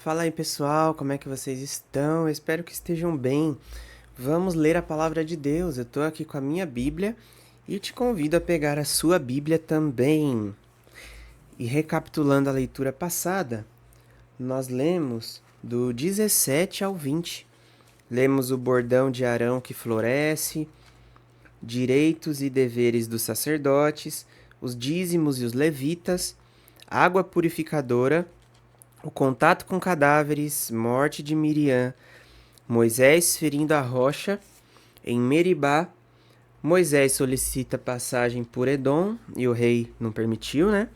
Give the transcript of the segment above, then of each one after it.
Fala aí pessoal, como é que vocês estão? Eu espero que estejam bem. Vamos ler a palavra de Deus. Eu estou aqui com a minha Bíblia e te convido a pegar a sua Bíblia também. E recapitulando a leitura passada, nós lemos do 17 ao 20. Lemos o bordão de Arão que floresce, direitos e deveres dos sacerdotes, os dízimos e os levitas, água purificadora, o contato com cadáveres, morte de Miriam, Moisés ferindo a rocha em Meribá. Moisés solicita passagem por Edom e o rei não permitiu, né?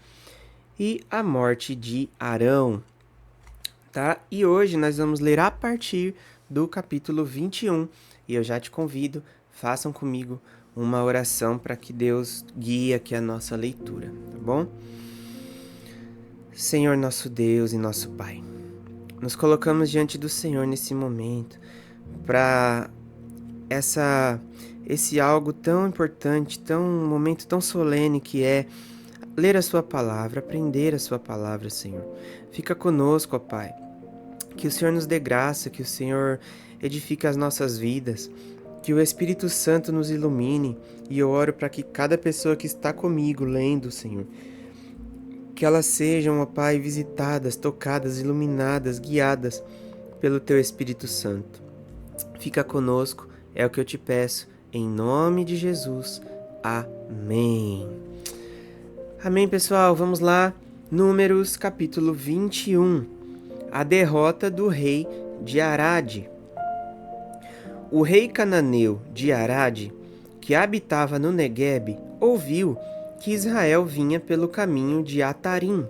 E a morte de Arão, tá? E hoje nós vamos ler a partir do capítulo 21 e eu já te convido, façam comigo uma oração para que Deus guie aqui a nossa leitura, tá bom? Senhor nosso Deus e nosso Pai, nos colocamos diante do Senhor nesse momento para esse algo tão importante, um momento tão solene que é ler a sua palavra, aprender a sua palavra, Senhor. Fica conosco, ó Pai. Que o Senhor nos dê graça, que o Senhor edifique as nossas vidas, que o Espírito Santo nos ilumine, e eu oro para que cada pessoa que está comigo lendo, Senhor, que elas sejam, ó Pai, visitadas, tocadas, iluminadas, guiadas pelo Teu Espírito Santo. Fica conosco, é o que eu te peço, em nome de Jesus. Amém. Amém, pessoal. Vamos lá. Números, capítulo 21. A derrota do rei de Arade. O rei cananeu de Arade, que habitava no Neguebe, ouviu que Israel vinha pelo caminho de Atarim.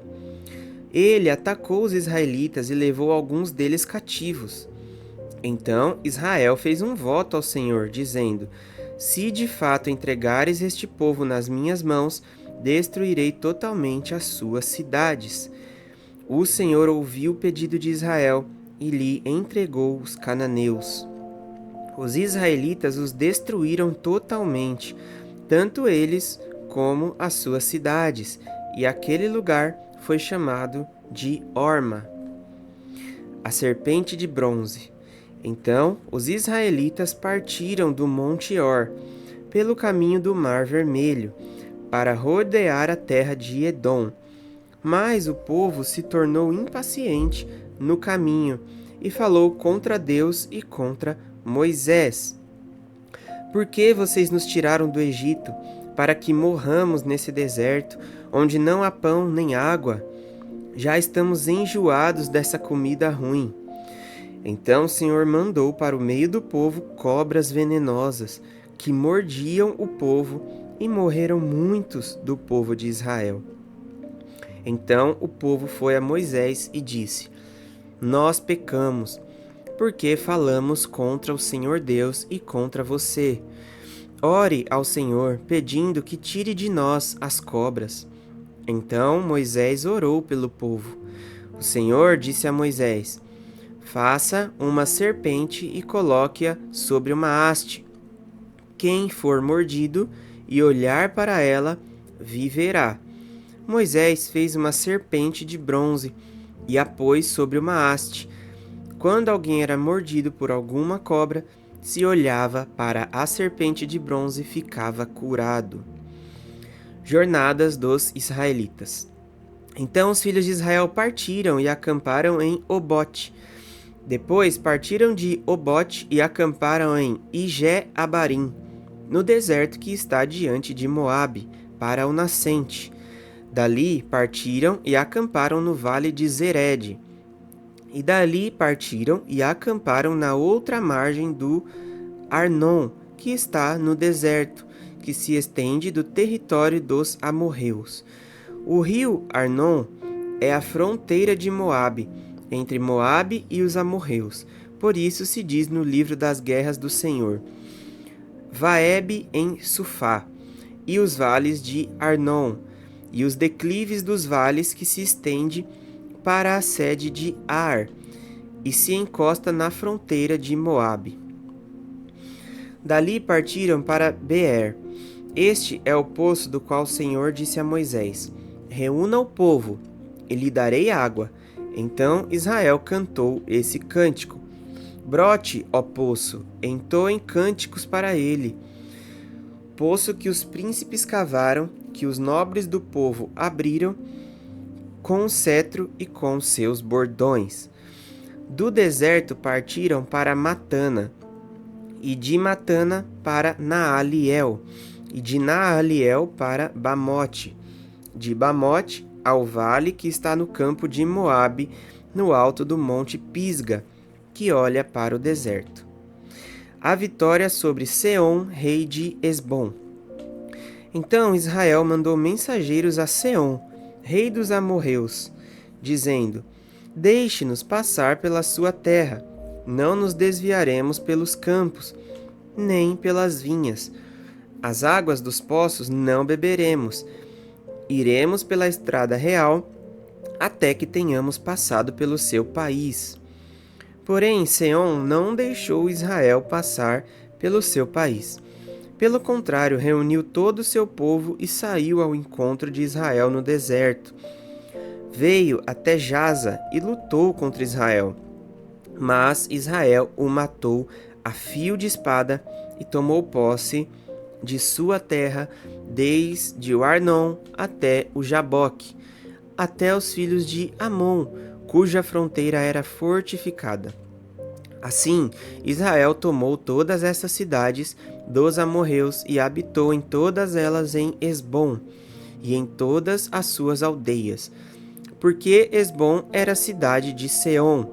Ele atacou os israelitas e levou alguns deles cativos. Então Israel fez um voto ao Senhor, dizendo: Se de fato entregares este povo nas minhas mãos, destruirei totalmente as suas cidades. O Senhor ouviu o pedido de Israel e lhe entregou os cananeus. Os israelitas os destruíram totalmente, tanto eles como as suas cidades, e aquele lugar foi chamado de Horma, a serpente de bronze. Então os israelitas partiram do Monte Hor, pelo caminho do Mar Vermelho, para rodear a terra de Edom. Mas o povo se tornou impaciente no caminho e falou contra Deus e contra Moisés. Por que vocês nos tiraram do Egito, para que morramos nesse deserto, onde não há pão nem água? Já estamos enjoados dessa comida ruim. Então o Senhor mandou para o meio do povo cobras venenosas, que mordiam o povo, e morreram muitos do povo de Israel. Então o povo foi a Moisés e disse: Nós pecamos, porque falamos contra o Senhor Deus e contra você. Ore ao Senhor, pedindo que tire de nós as cobras. Então Moisés orou pelo povo. O Senhor disse a Moisés: Faça uma serpente e coloque-a sobre uma haste. Quem for mordido e olhar para ela, viverá. Moisés fez uma serpente de bronze e a pôs sobre uma haste. Quando alguém era mordido por alguma cobra, se olhava para a serpente de bronze, ficava curado. Jornadas dos israelitas. Então os filhos de Israel partiram e acamparam em Obote. Depois partiram de Obote e acamparam em Ijé-Abarim, no deserto que está diante de Moabe, para o nascente. Dali partiram e acamparam no vale de Zered. E dali partiram e acamparam na outra margem do Arnon, que está no deserto, que se estende do território dos amorreus. O rio Arnon é a fronteira de Moabe, entre Moabe e os amorreus. Por isso se diz no livro das guerras do Senhor: Vaebe em Sufá, e os vales de Arnon, e os declives dos vales que se estende para a sede de Ar, e se encosta na fronteira de Moabe. Dali partiram para Beer. Este é o poço do qual o Senhor disse a Moisés: Reúna o povo, e lhe darei água. Então Israel cantou esse cântico: Brote, ó poço, entoem cânticos para ele. Poço que os príncipes cavaram, que os nobres do povo abriram, com o cetro e com seus bordões. Do deserto partiram para Matana, e de Matana para Naaliel, e de Naaliel para Bamote, de Bamote ao vale que está no campo de Moabe, no alto do monte Pisga, que olha para o deserto. A vitória sobre Seom, rei de Esbom. Então Israel mandou mensageiros a Seom, rei dos amorreus, dizendo: Deixe-nos passar pela sua terra, não nos desviaremos pelos campos, nem pelas vinhas. As águas dos poços não beberemos. Iremos pela estrada real, até que tenhamos passado pelo seu país. Porém, Seom não deixou Israel passar pelo seu país. Pelo contrário, reuniu todo o seu povo e saiu ao encontro de Israel no deserto. Veio até Jaza e lutou contra Israel. Mas Israel o matou a fio de espada e tomou posse de sua terra, desde o Arnon até o Jaboque, até os filhos de Amon, cuja fronteira era fortificada. Assim, Israel tomou todas essas cidades dos amorreus e habitou em todas elas em Esbom e em todas as suas aldeias, porque Esbom era cidade de Seom,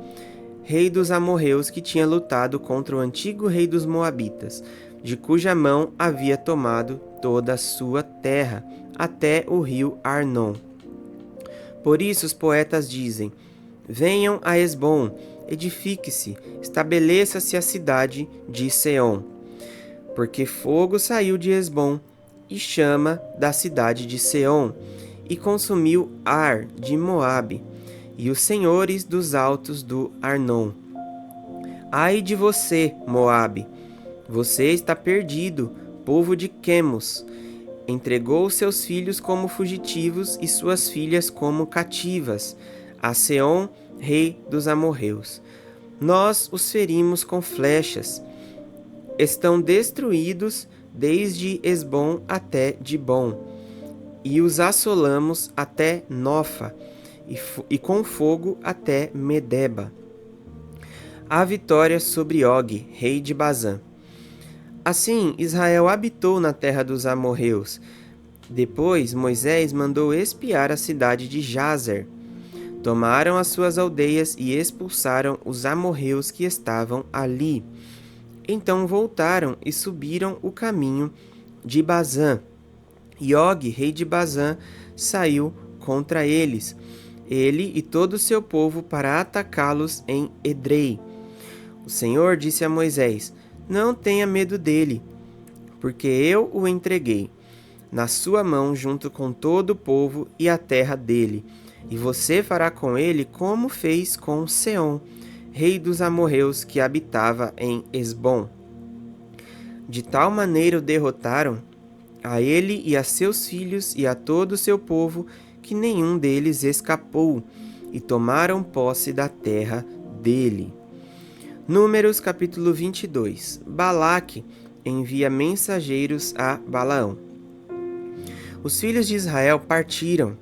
rei dos amorreus, que tinha lutado contra o antigo rei dos moabitas, de cuja mão havia tomado toda a sua terra, até o rio Arnon. Por isso os poetas dizem: Venham a Esbom, edifique-se, estabeleça-se a cidade de Seom. Porque fogo saiu de Esbom e chama da cidade de Seom, e consumiu Ar de Moabe, e os senhores dos altos do Arnon. Ai de você, Moabe! Você está perdido, povo de Quemos. Entregou seus filhos como fugitivos e suas filhas como cativas a Seom, rei dos amorreus. Nós os ferimos com flechas. Estão destruídos desde Esbom até Dibom, e os assolamos até Nofa, e com fogo até Medeba. A vitória sobre Og, rei de Bazã. Assim, Israel habitou na terra dos amorreus. Depois, Moisés mandou espiar a cidade de Jazer. Tomaram as suas aldeias e expulsaram os amorreus que estavam ali. Então voltaram e subiram o caminho de Bazã. E Og, rei de Bazã, saiu contra eles, ele e todo o seu povo, para atacá-los em Edrei. O Senhor disse a Moisés: Não tenha medo dele, porque eu o entreguei na sua mão junto com todo o povo e a terra dele, e você fará com ele como fez com Seom, rei dos amorreus, que habitava em Esbom. De tal maneira o derrotaram, a ele e a seus filhos e a todo o seu povo, que nenhum deles escapou, e tomaram posse da terra dele. Números capítulo 22. Balaque envia mensageiros a Balaão. Os filhos de Israel partiram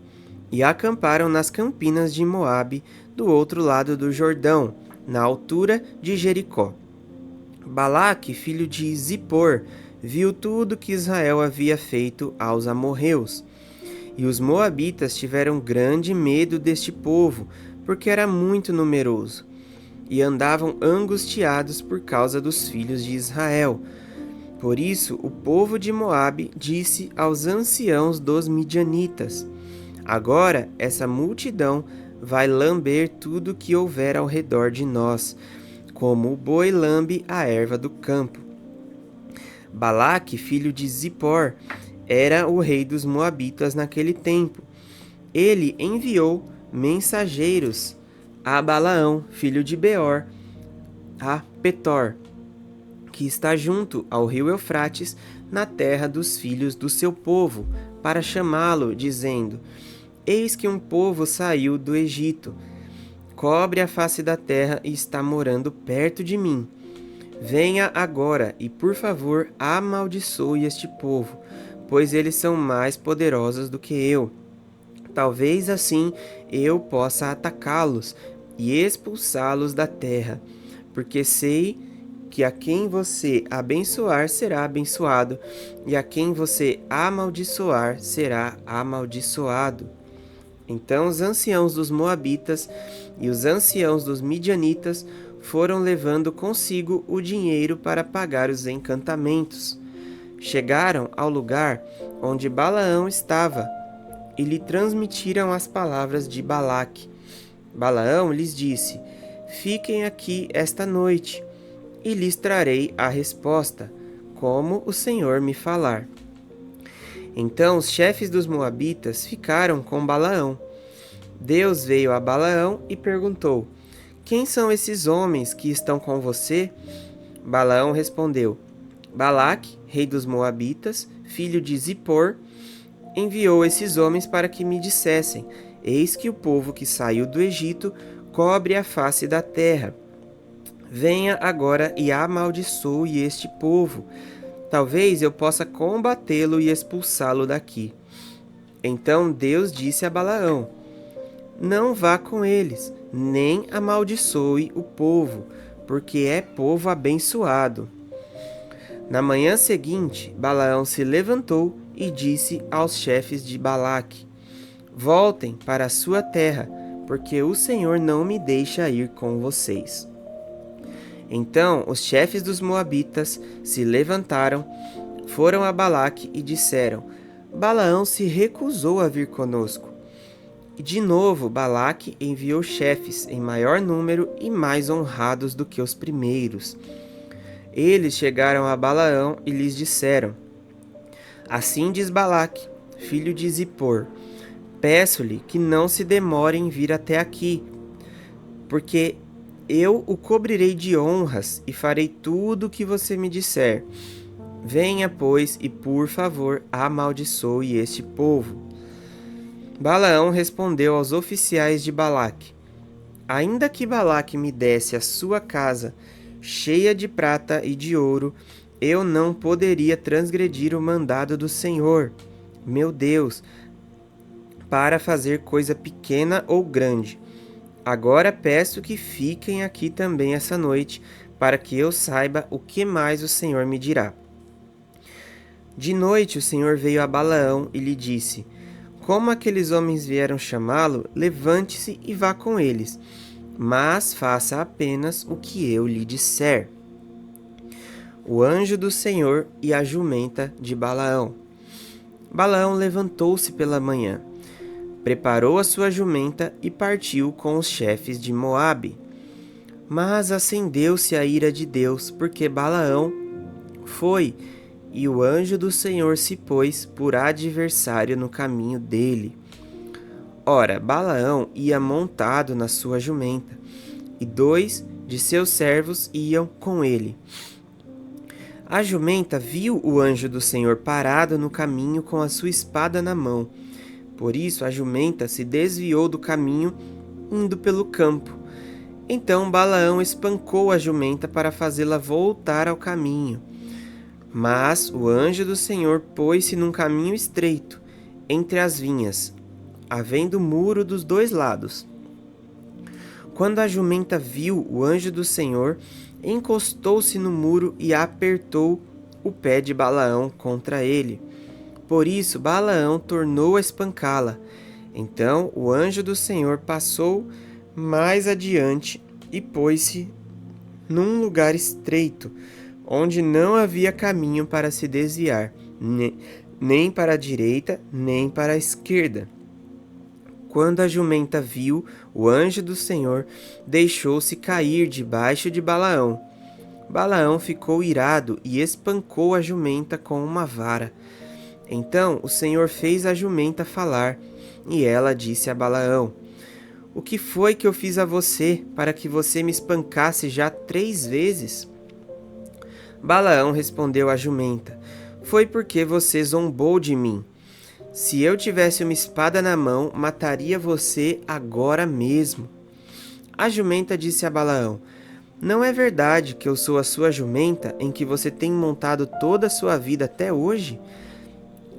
e acamparam nas campinas de Moabe, do outro lado do Jordão, na altura de Jericó. Balaque, filho de Zippor, viu tudo que Israel havia feito aos amorreus. E os moabitas tiveram grande medo deste povo, porque era muito numeroso, e andavam angustiados por causa dos filhos de Israel. Por isso o povo de Moabe disse aos anciãos dos midianitas: Agora essa multidão vai lamber tudo que houver ao redor de nós, como o boi lambe a erva do campo. Balaque, filho de Zippor, era o rei dos moabitas naquele tempo. Ele enviou mensageiros a Balaão, filho de Beor, a Petor, que está junto ao rio Eufrates, na terra dos filhos do seu povo, para chamá-lo, dizendo: Eis que um povo saiu do Egito. cobre a face da terra e está morando perto de mim. Venha agora e, por favor, amaldiçoe este povo, pois eles são mais poderosos do que eu. Talvez assim eu possa atacá-los e expulsá-los da terra, porque sei que a quem você abençoar será abençoado, e a quem você amaldiçoar será amaldiçoado. Então os anciãos dos Moabitas e os anciãos dos Midianitas foram levando consigo o dinheiro para pagar os encantamentos. Chegaram ao lugar onde Balaão estava e lhe transmitiram as palavras de Balaque. Balaão lhes disse: Fiquem aqui esta noite, e lhes trarei a resposta, como o Senhor me falar. Então os chefes dos Moabitas ficaram com Balaão. Deus veio a Balaão e perguntou: Quem são esses homens que estão com você? Balaão respondeu: Balaque, rei dos Moabitas, filho de Zippor, enviou esses homens para que me dissessem: Eis que o povo que saiu do Egito cobre a face da terra. Venha agora e amaldiçoe este povo. Talvez eu possa combatê-lo e expulsá-lo daqui. Então Deus disse a Balaão: Não vá com eles, nem amaldiçoe o povo, porque é povo abençoado. Na manhã seguinte, Balaão se levantou e disse aos chefes de Balaque: Voltem para a sua terra, porque o Senhor não me deixa ir com vocês. Então os chefes dos Moabitas se levantaram, foram a Balaque e disseram: Balaão se recusou a vir conosco. E de novo Balaque enviou chefes em maior número e mais honrados do que os primeiros. Eles chegaram a Balaão e lhes disseram: Assim diz Balaque, filho de Zippor: Peço-lhe que não se demore em vir até aqui, porque eu o cobrirei de honras e farei tudo o que você me disser. Venha, pois, e por favor amaldiçoe este povo. Balaão respondeu aos oficiais de Balaque: Ainda que Balaque me desse a sua casa cheia de prata e de ouro, eu não poderia transgredir o mandado do Senhor, meu Deus, para fazer coisa pequena ou grande. Agora peço que fiquem aqui também essa noite, para que eu saiba o que mais o Senhor me dirá. De noite o Senhor veio a Balaão e lhe disse: Como aqueles homens vieram chamá-lo, levante-se e vá com eles, mas faça apenas o que eu lhe disser. O anjo do Senhor e a jumenta de Balaão. Balaão levantou-se pela manhã, preparou a sua jumenta e partiu com os chefes de Moabe. Mas acendeu-se a ira de Deus, porque Balaão foi, e o anjo do Senhor se pôs por adversário no caminho dele. Ora, Balaão ia montado na sua jumenta, e 2 de seus servos iam com ele. A jumenta viu o anjo do Senhor parado no caminho com a sua espada na mão. Por isso a jumenta se desviou do caminho, indo pelo campo. Então Balaão espancou a jumenta para fazê-la voltar ao caminho. Mas o anjo do Senhor pôs-se num caminho estreito, entre as vinhas, havendo muro dos 2 lados. Quando a jumenta viu o anjo do Senhor, encostou-se no muro e apertou o pé de Balaão contra ele. Por isso Balaão tornou a espancá-la. Então o anjo do Senhor passou mais adiante e pôs-se num lugar estreito, onde não havia caminho para se desviar, nem para a direita, nem para a esquerda. Quando a jumenta viu o anjo do Senhor, deixou-se cair debaixo de Balaão. Balaão ficou irado e espancou a jumenta com uma vara. Então o Senhor fez a jumenta falar, e ela disse a Balaão: O que foi que eu fiz a você, para que você me espancasse já 3 vezes? Balaão respondeu à jumenta: Foi porque você zombou de mim. Se eu tivesse uma espada na mão, mataria você agora mesmo. A jumenta disse a Balaão: não é verdade que eu sou a sua jumenta, em que você tem montado toda a sua vida até hoje?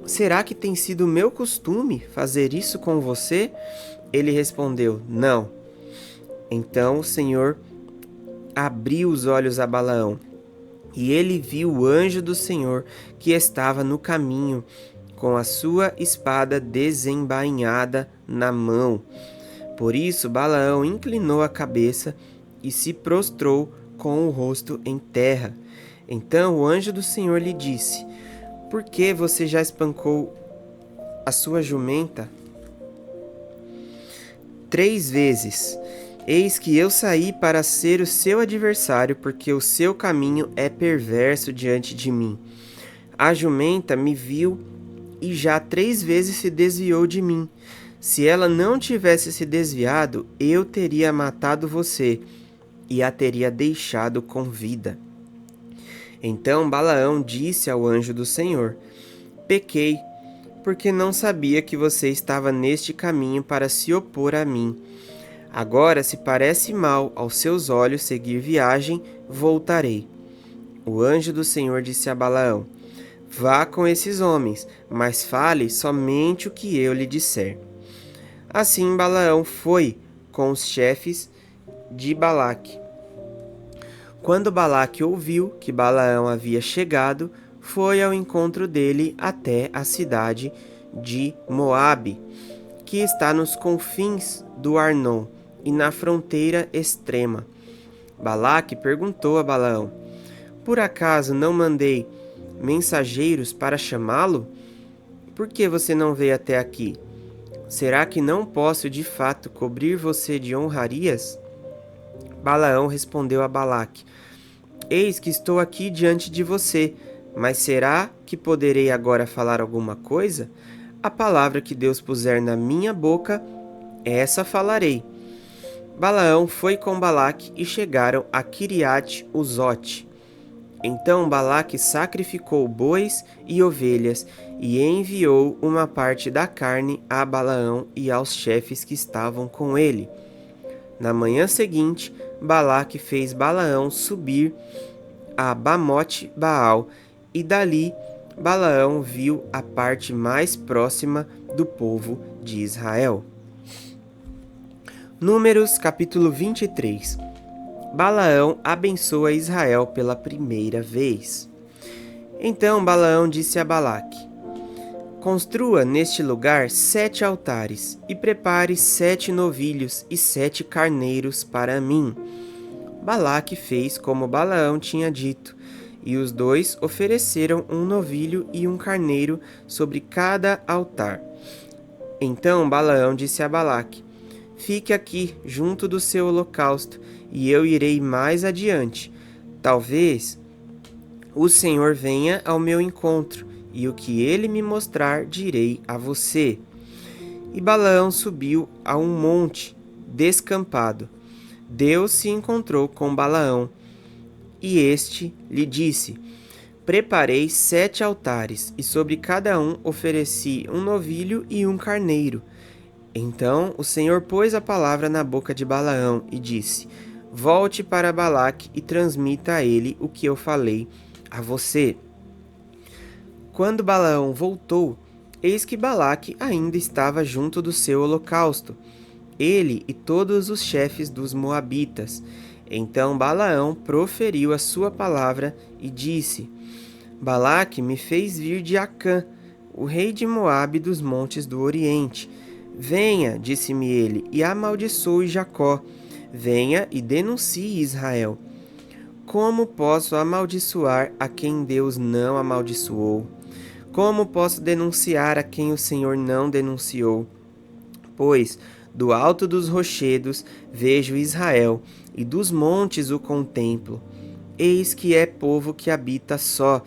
Será que tem sido meu costume fazer isso com você? Ele respondeu: não. Então o Senhor abriu os olhos a Balaão, e ele viu o anjo do Senhor que estava no caminho, com a sua espada desembainhada na mão. Por isso Balaão inclinou a cabeça e se prostrou com o rosto em terra. Então o anjo do Senhor lhe disse: por que você já espancou a sua jumenta 3 vezes? Eis que eu saí para ser o seu adversário, porque o seu caminho é perverso diante de mim. A jumenta me viu e já 3 vezes se desviou de mim. Se ela não tivesse se desviado, eu teria matado você e a teria deixado com vida. Então Balaão disse ao anjo do Senhor: pequei, porque não sabia que você estava neste caminho para se opor a mim. Agora, se parece mal aos seus olhos seguir viagem, voltarei. O anjo do Senhor disse a Balaão: vá com esses homens, mas fale somente o que eu lhe disser. Assim Balaão foi com os chefes de Balaque. Quando Balaque ouviu que Balaão havia chegado, foi ao encontro dele até a cidade de Moabe, que está nos confins do Arnon e na fronteira extrema. Balaque perguntou a Balaão: por acaso não mandei mensageiros para chamá-lo? Por que você não veio até aqui? Será que não posso de fato cobrir você de honrarias? Balaão respondeu a Balaque: eis que estou aqui diante de você, mas será que poderei agora falar alguma coisa? A palavra que Deus puser na minha boca, essa falarei. Balaão foi com Balaque e chegaram a Quiriate-Uzote. Então Balaque sacrificou bois e ovelhas e enviou uma parte da carne a Balaão e aos chefes que estavam com ele. Na manhã seguinte, Balaque fez Balaão subir a Bamote Baal, e dali Balaão viu a parte mais próxima do povo de Israel. Números capítulo 23. Balaão abençoa Israel pela primeira vez. Então Balaão disse a Balaque: construa neste lugar 7 altares e prepare 7 novilhos e 7 carneiros para mim. Balaque fez como Balaão tinha dito, e os dois ofereceram um novilho e um carneiro sobre cada altar. Então Balaão disse a Balaque: fique aqui junto do seu holocausto, e eu irei mais adiante. Talvez o Senhor venha ao meu encontro, e o que ele me mostrar direi a você. E Balaão subiu a um monte descampado. Deus se encontrou com Balaão, e este lhe disse: preparei 7 altares, e sobre cada um ofereci um novilho e um carneiro. Então o Senhor pôs a palavra na boca de Balaão e disse: volte para Balaque e transmita a ele o que eu falei a você. Quando Balaão voltou, eis que Balaque ainda estava junto do seu holocausto, ele e todos os chefes dos moabitas. Então Balaão proferiu a sua palavra e disse: Balaque me fez vir de Acã, o rei de Moabe dos montes do Oriente. Venha, disse-me ele, e amaldiçoe Jacó. Venha e denuncie Israel. Como posso amaldiçoar a quem Deus não amaldiçoou? Como posso denunciar a quem o Senhor não denunciou? Pois do alto dos rochedos vejo Israel, e dos montes o contemplo. Eis que é povo que habita só,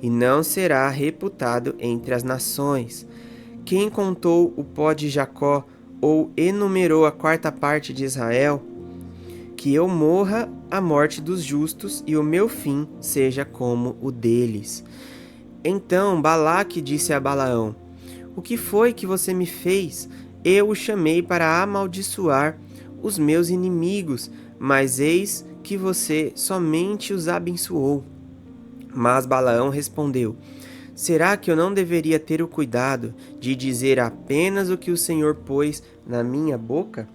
e não será reputado entre as nações. Quem contou o pó de Jacó, ou enumerou a 4ª parte de Israel? Que eu morra a morte dos justos, e o meu fim seja como o deles. Então Balaque disse a Balaão: O que foi que você me fez? Eu o chamei para amaldiçoar os meus inimigos, mas eis que você somente os abençoou. Mas Balaão respondeu: será que eu não deveria ter o cuidado de dizer apenas o que o Senhor pôs na minha boca?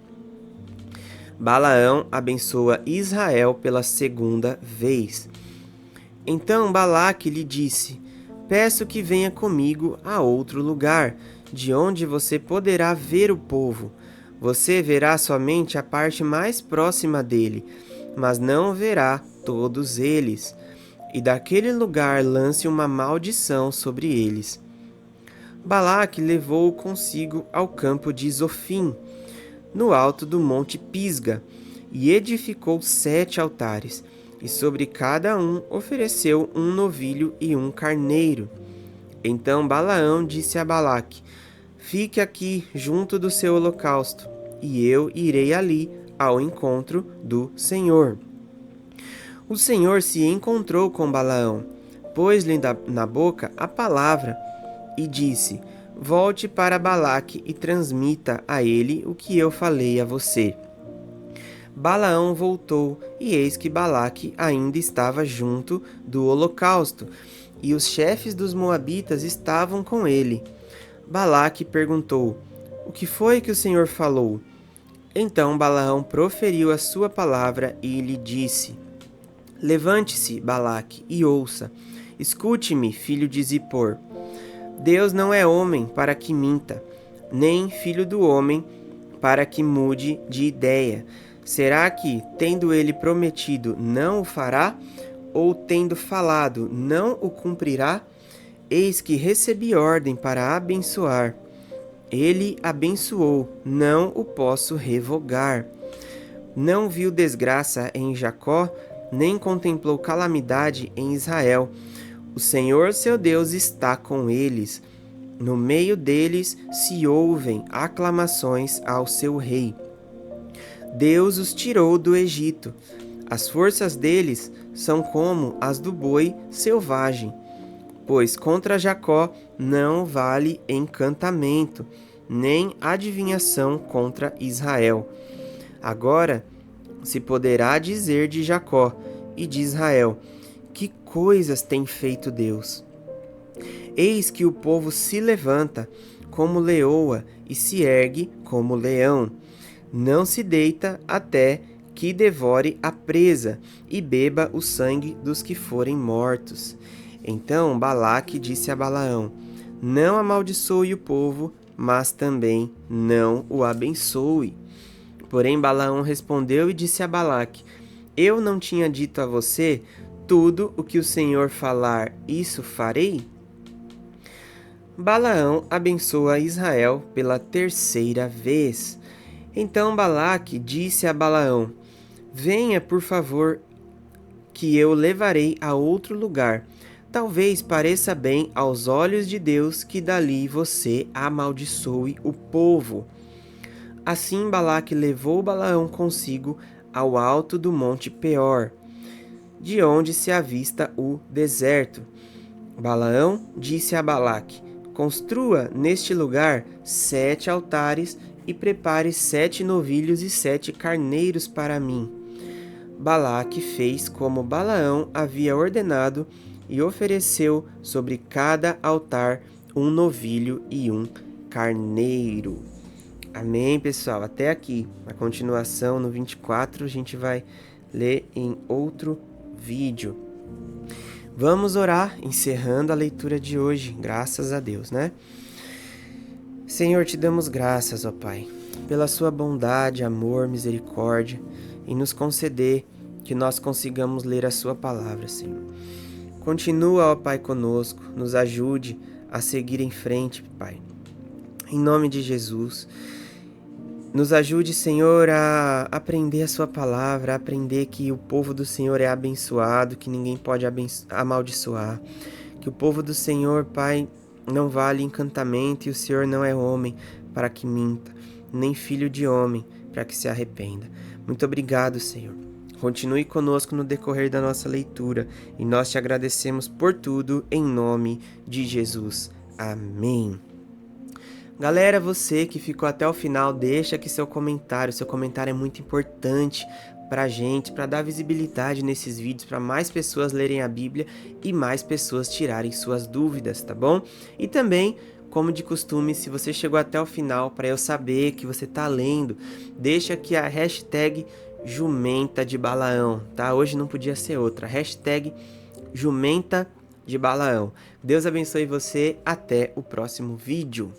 Balaão abençoa Israel pela segunda vez. Então Balaque lhe disse: peço que venha comigo a outro lugar, de onde você poderá ver o povo. Você verá somente a parte mais próxima dele, mas não verá todos eles. E daquele lugar lance uma maldição sobre eles. Balaque levou-o consigo ao campo de Zofim, no alto do monte Pisga, e edificou 7 altares, e sobre cada um ofereceu um novilho e um carneiro. Então Balaão disse a Balaque: fique aqui junto do seu holocausto, e eu irei ali ao encontro do Senhor. O Senhor se encontrou com Balaão, pôs-lhe na boca a palavra e disse: volte para Balaque e transmita a ele o que eu falei a você. Balaão voltou, e eis que Balaque ainda estava junto do holocausto, e os chefes dos moabitas estavam com ele. Balaque perguntou: o que foi que o Senhor falou? Então Balaão proferiu a sua palavra e lhe disse: levante-se, Balaque, e ouça. Escute-me, filho de Zippor. Deus não é homem para que minta, nem filho do homem para que mude de ideia. Será que, tendo ele prometido, não o fará? Ou tendo falado, não o cumprirá? Eis que recebi ordem para abençoar. Ele abençoou, não o posso revogar. Não viu desgraça em Jacó, nem contemplou calamidade em Israel. O Senhor seu Deus está com eles. No meio deles se ouvem aclamações ao seu rei. Deus os tirou do Egito. As forças deles são como as do boi selvagem. Pois contra Jacó não vale encantamento, nem adivinhação contra Israel. Agora se poderá dizer de Jacó e de Israel: que coisas tem feito Deus? Eis que o povo se levanta como leoa e se ergue como leão. Não se deita até que devore a presa e beba o sangue dos que forem mortos. Então Balaque disse a Balaão: não amaldiçoe o povo, mas também não o abençoe. Porém Balaão respondeu e disse a Balaque: eu não tinha dito a você: tudo o que o Senhor falar, isso farei? Balaão abençoa Israel pela terceira vez. Então Balaque disse a Balaão: venha, por favor, que eu levarei a outro lugar. Talvez pareça bem aos olhos de Deus que dali você amaldiçoe o povo. Assim Balaque levou Balaão consigo ao alto do monte Peor, de onde se avista o deserto. Balaão disse a Balaque: construa neste lugar 7 altares e prepare 7 novilhos e 7 carneiros para mim. Balaque fez como Balaão havia ordenado e ofereceu sobre cada altar um novilho e um carneiro. Amém, pessoal? Até aqui. A continuação no 24 a gente vai ler em outro vídeo. Vamos orar, encerrando a leitura de hoje. Graças a Deus, né? Senhor, te damos graças, ó Pai, pela sua bondade, amor, misericórdia, em nos conceder que nós consigamos ler a sua palavra, Senhor. Continua, ó Pai, conosco, nos ajude a seguir em frente, Pai. Em nome de Jesus, nos ajude, Senhor, a aprender a sua palavra, a aprender que o povo do Senhor é abençoado, que ninguém pode amaldiçoar, que o povo do Senhor, Pai, não vale encantamento e o Senhor não é homem para que minta, nem filho de homem para que se arrependa. Muito obrigado, Senhor. Continue conosco no decorrer da nossa leitura e nós te agradecemos por tudo em nome de Jesus. Amém. Galera, você que ficou até o final, deixa aqui seu comentário é muito importante pra gente, pra dar visibilidade nesses vídeos, pra mais pessoas lerem a Bíblia e mais pessoas tirarem suas dúvidas, tá bom? E também, como de costume, se você chegou até o final, para eu saber que você tá lendo, deixa aqui a hashtag Jumenta de Balaão, tá? Hoje não podia ser outra, hashtag Jumenta de Balaão. Deus abençoe você, até o próximo vídeo.